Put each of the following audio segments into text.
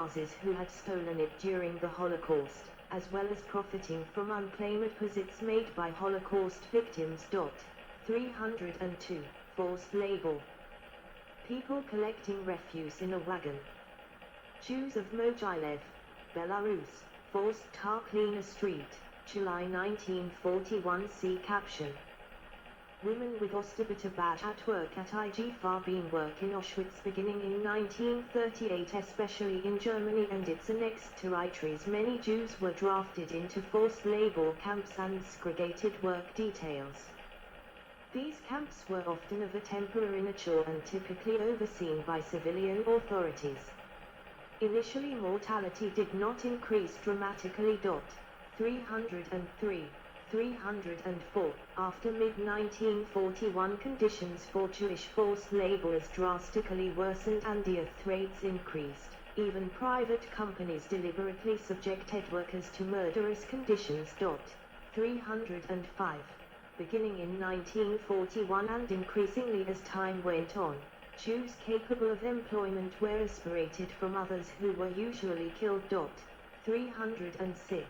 Nazis who had stolen it during the Holocaust, as well as profiting from unclaimed posits made by Holocaust victims. 302. Forced labor. People collecting refuse in a wagon. Jews of Mogilev, Belarus, forced tar clean a street, July 1941. See caption. Women with Osterbiter badge at work at IG Farben work in Auschwitz beginning in 1938, especially in Germany and its annexed territories. Many Jews were drafted into forced labor camps and segregated work details. These camps were often of a temporary nature and typically overseen by civilian authorities. Initially, mortality did not increase dramatically. 303. 304. After mid-1941, conditions for Jewish forced laborers drastically worsened and death rates increased. Even private companies deliberately subjected workers to murderous conditions. 305. Beginning in 1941 and increasingly as time went on, Jews capable of employment were separated from others who were usually killed. 306.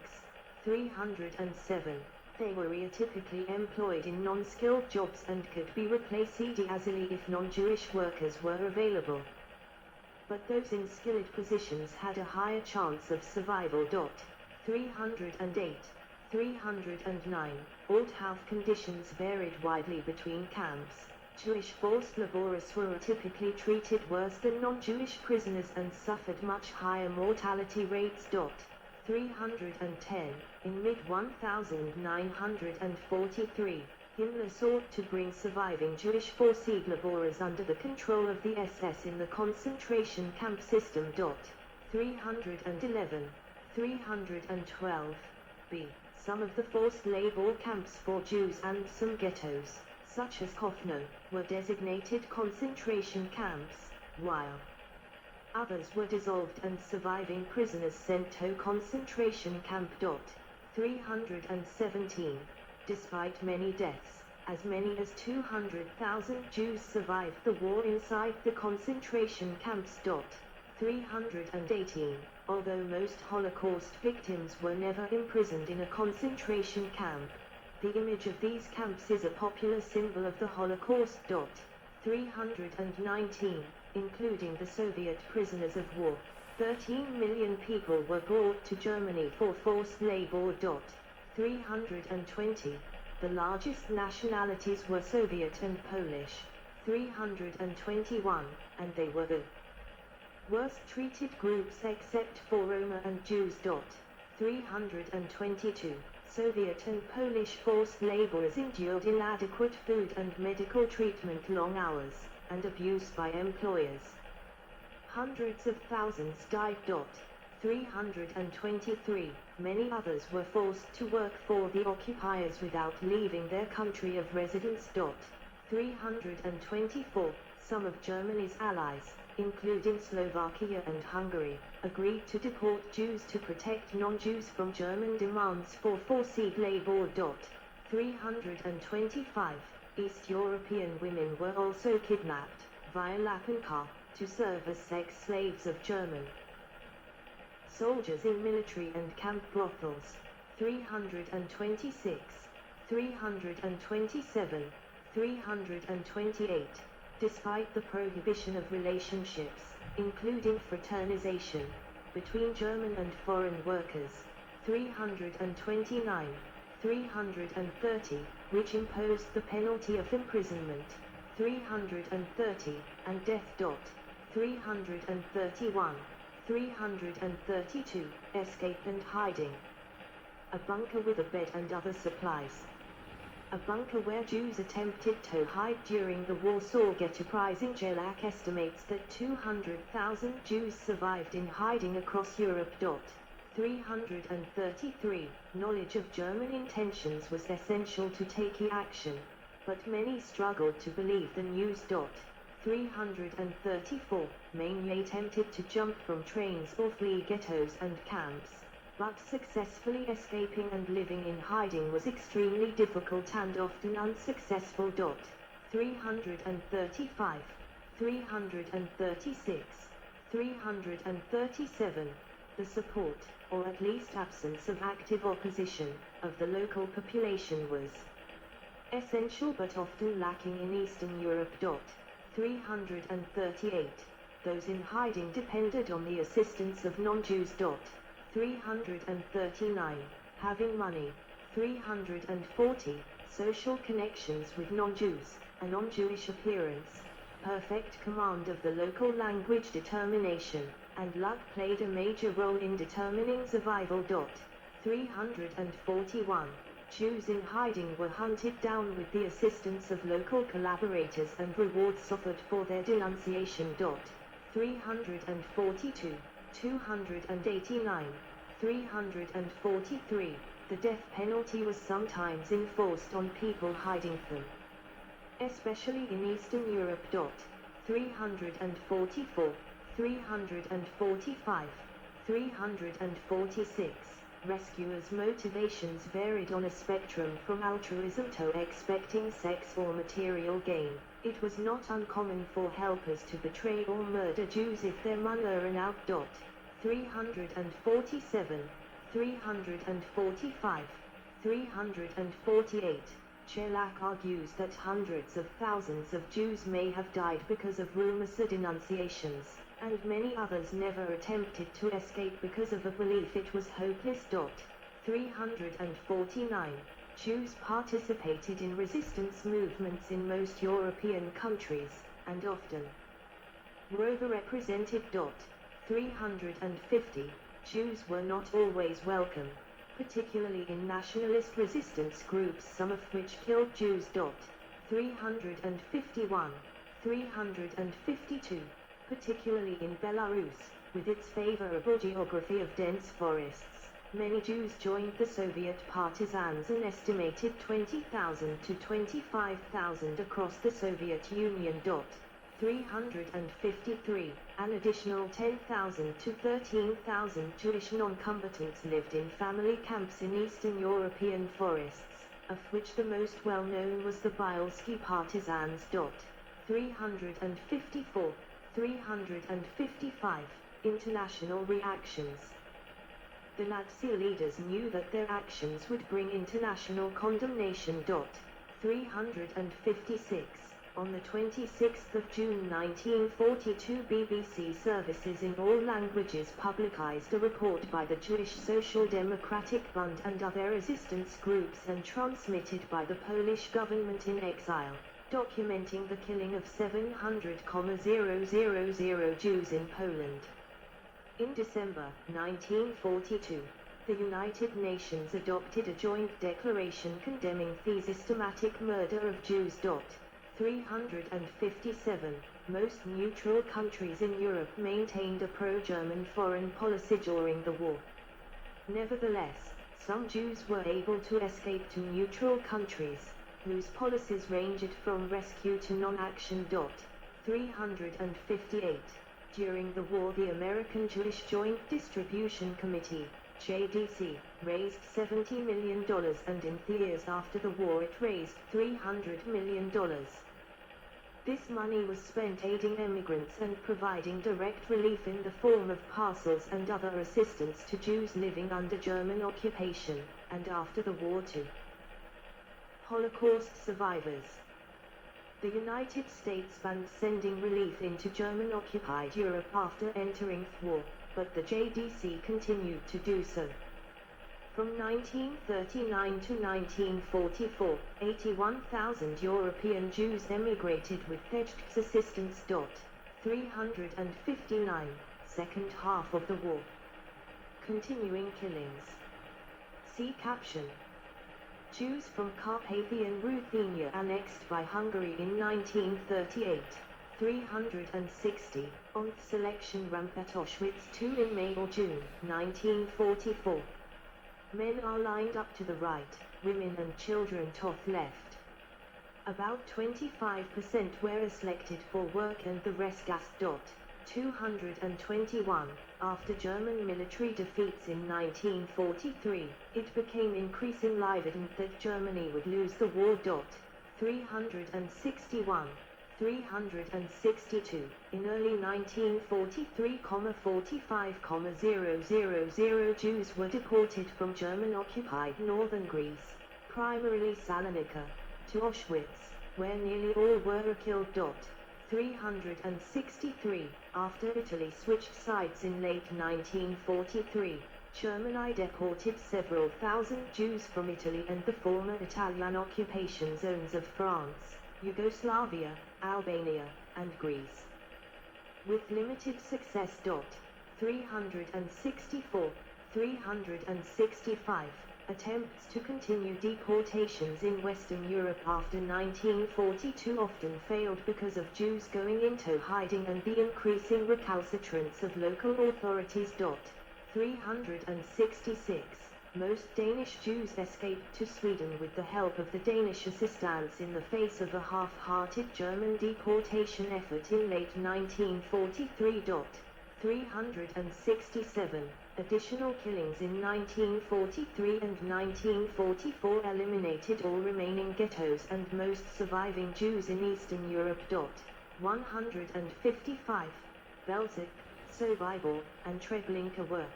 307. They were atypically employed in non-skilled jobs and could be replaced easily if non-Jewish workers were available. But those in skilled positions had a higher chance of survival. 308. 309. Old health conditions varied widely between camps. Jewish forced laborers were typically treated worse than non-Jewish prisoners and suffered much higher mortality rates. 310. In mid-1943, Himmler sought to bring surviving Jewish forced laborers under the control of the SS in the concentration camp system. 311. 312. B. Some of the forced labor camps for Jews and some ghettos, such as Kofno, were designated concentration camps, while others were dissolved and surviving prisoners sent to concentration camp. 317. Despite many deaths, as many as 200,000 Jews survived the war inside the concentration camps. 318. Although most Holocaust victims were never imprisoned in a concentration camp, the image of these camps is a popular symbol of the Holocaust. 319. Including the Soviet prisoners of war, 13 million people were brought to Germany for forced labor. 320. The largest nationalities were Soviet and Polish, 321, and they were the worst treated groups except for Roma and Jews. 322. Soviet and Polish forced laborers endured inadequate food and medical treatment, long hours, and abuse by employers. Hundreds of thousands died. 323. Many others were forced to work for the occupiers without leaving their country of residence. 324. Some of Germany's allies, including Slovakia and Hungary, agreed to deport Jews to protect non-Jews from German demands for forced labor. 325. East European women were also kidnapped, via Lapanka, to serve as sex slaves of German soldiers in military and camp brothels. 326. 327. 328. Despite the prohibition of relationships, including fraternization, between German and foreign workers. 329. 330, which imposed the penalty of imprisonment. 330, and death. 331. 332, escape and hiding. A bunker with a bed and other supplies. A bunker where Jews attempted to hide during the Warsaw Ghetto. Pricing Jelak estimates that 200,000 Jews survived in hiding across Europe. 333. Knowledge of German intentions was essential to take action, but many struggled to believe the news. 334. Mainly attempted to jump from trains or flee ghettos and camps, but successfully escaping and living in hiding was extremely difficult and often unsuccessful. 335. 336. 337. The support, or at least absence of active opposition, of the local population was essential but often lacking in Eastern Europe. 338. Those in hiding depended on the assistance of non-Jews. 339. Having money. 340. Social connections with non-Jews, a non-Jewish appearance, perfect command of the local language, determination, and luck played a major role in determining survival. 341. Jews in hiding were hunted down with the assistance of local collaborators and rewards offered for their denunciation. 342. 289. 343. The death penalty was sometimes enforced on people hiding from, especially in Eastern Europe. 344. 345. 346. Rescuers' motivations varied on a spectrum from altruism to expecting sex or material gain. It was not uncommon for helpers to betray or murder Jews if their money ran out. 347. 345. 348. Sherlach argues that hundreds of thousands of Jews may have died because of rumors or denunciations, and many others never attempted to escape because of a belief it was hopeless. 349. Jews participated in resistance movements in most European countries, and often were overrepresented. 350. Jews were not always welcome, particularly in nationalist resistance groups, some of which killed Jews. 351. 352. Particularly in Belarus, with its favorable geography of dense forests, many Jews joined the Soviet partisans, an estimated 20,000 to 25,000 across the Soviet Union. 353. An additional 10,000 to 13,000 Jewish non-combatants lived in family camps in Eastern European forests, of which the most well-known was the Bielski partisans. 354. 355. International reactions. The Nazi leaders knew that their actions would bring international condemnation. 356. On the 26th of June 1942, BBC services in all languages publicized a report by the Jewish Social Democratic Bund and other resistance groups and transmitted by the Polish government in exile, documenting the killing of 700,000 Jews in Poland. In December 1942, the United Nations adopted a joint declaration condemning the systematic murder of Jews. 357. Most neutral countries in Europe maintained a pro-German foreign policy during the war. Nevertheless, some Jews were able to escape to neutral countries, whose policies ranged from rescue to non-action. 358. During the war, the American Jewish Joint Distribution Committee, JDC, raised $70 million, and in the years after the war it raised $300 million. This money was spent aiding immigrants and providing direct relief in the form of parcels and other assistance to Jews living under German occupation, and after the war to Holocaust survivors. The United States banned sending relief into German-occupied Europe after entering the war, but the JDC continued to do so. From 1939 to 1944, 81,000 European Jews emigrated with pledged assistance. 359. Second half of the war. Continuing killings. See caption. Jews from Carpathian Ruthenia annexed by Hungary in 1938. 360. On selection ramp at Auschwitz II in May or June 1944. Men are lined up to the right, women and children to the left. About 25% were selected for work and the rest gassed. 221. After German military defeats in 1943, it became increasingly evident that Germany would lose the war. 361. 362. In early 1943,45,000 Jews were deported from German-occupied northern Greece, primarily Salonika, to Auschwitz, where nearly all were killed. 363. After Italy switched sides in late 1943, Germany deported several thousand Jews from Italy and the former Italian occupation zones of France, Yugoslavia, Albania, and Greece. With limited success. 364. 365. Attempts to continue deportations in Western Europe after 1942 often failed because of Jews going into hiding and the increasing recalcitrance of local authorities. 366. Most Danish Jews escaped to Sweden with the help of the Danish assistance in the face of a half-hearted German deportation effort in late 1943. 367. Additional killings in 1943 and 1944 eliminated all remaining ghettos and most surviving Jews in Eastern Europe. 155. Belzec, Sobibor, and Treblinka were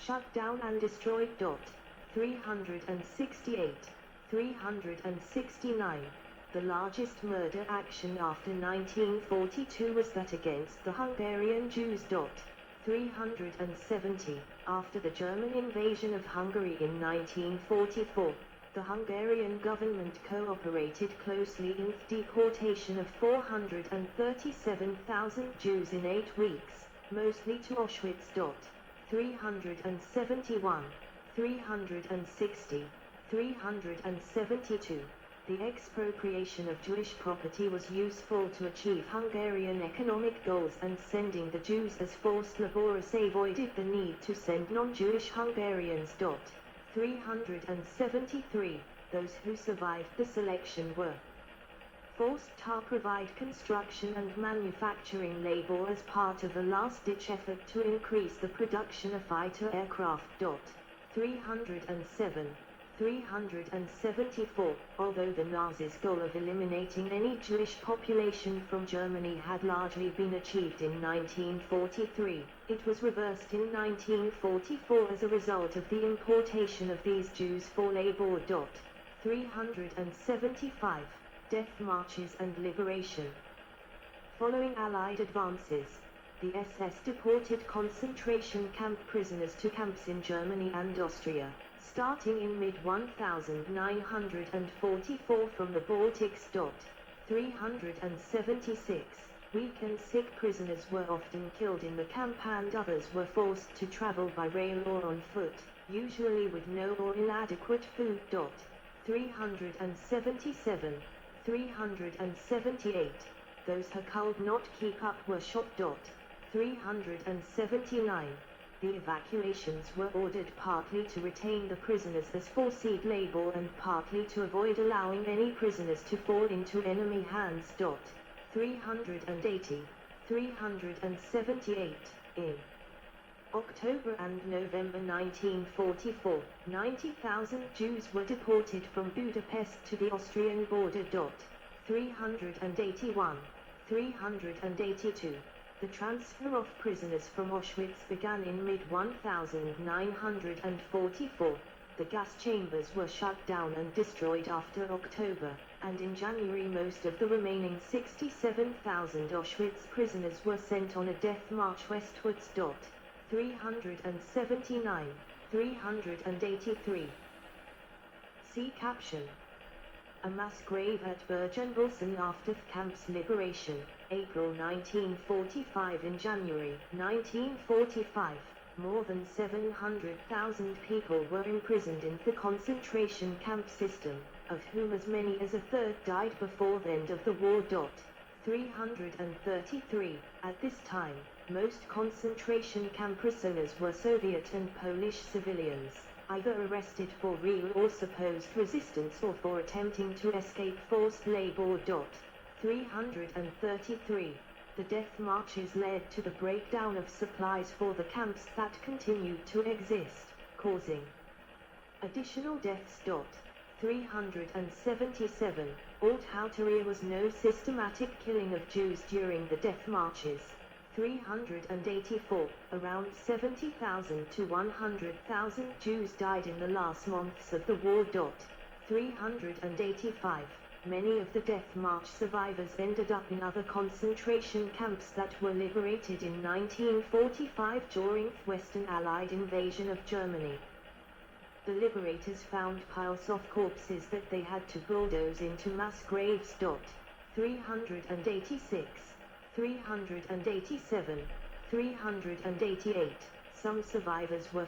shut down and destroyed. 368. 369. The largest murder action after 1942 was that against the Hungarian Jews. 370. After the German invasion of Hungary in 1944, the Hungarian government cooperated closely in the deportation of 437,000 Jews in 8 weeks, mostly to Auschwitz. 371. 360. 372. The expropriation of Jewish property was useful to achieve Hungarian economic goals, and sending the Jews as forced laborers avoided the need to send non-Jewish Hungarians. 373. Those who survived the selection were forced to provide construction and manufacturing labor as part of a last-ditch effort to increase the production of fighter aircraft. 307. 374. Although the Nazis' goal of eliminating any Jewish population from Germany had largely been achieved in 1943, it was reversed in 1944 as a result of the importation of these Jews for labor. 375. Death marches and liberation. Following Allied advances, the SS deported concentration camp prisoners to camps in Germany and Austria, starting in mid-1944 from the Baltics. 376. Weak and sick prisoners were often killed in the camp, and others were forced to travel by rail or on foot, usually with no or inadequate food. 377. 378. Those who could not keep up were shot. 379. The evacuations were ordered partly to retain the prisoners as forced labor and partly to avoid allowing any prisoners to fall into enemy hands. 380. 378. In October and November 1944, 90,000 Jews were deported from Budapest to the Austrian border. 381. 382. The transfer of prisoners from Auschwitz began in mid-1944. The gas chambers were shut down and destroyed after October, and in January most of the remaining 67,000 Auschwitz prisoners were sent on a death march westwards. 379. 383. See caption. A mass grave at Bergen-Belsen after the camp's liberation, April 1945. In January 1945, more than 700,000 people were imprisoned in the concentration camp system, of whom as many as a third died before the end of the war. 333. At this time, most concentration camp prisoners were Soviet and Polish civilians, either arrested for real or supposed resistance or for attempting to escape forced labor. 333. The death marches led to the breakdown of supplies for the camps that continued to exist, causing additional deaths. 377. There was no systematic killing of Jews during the death marches. 384, around 70,000 to 100,000 Jews died in the last months of the war. 385, many of the death march survivors ended up in other concentration camps that were liberated in 1945 during the Western Allied invasion of Germany. The liberators found piles of corpses that they had to bulldoze into mass graves. 386, 387, 388. Some survivors were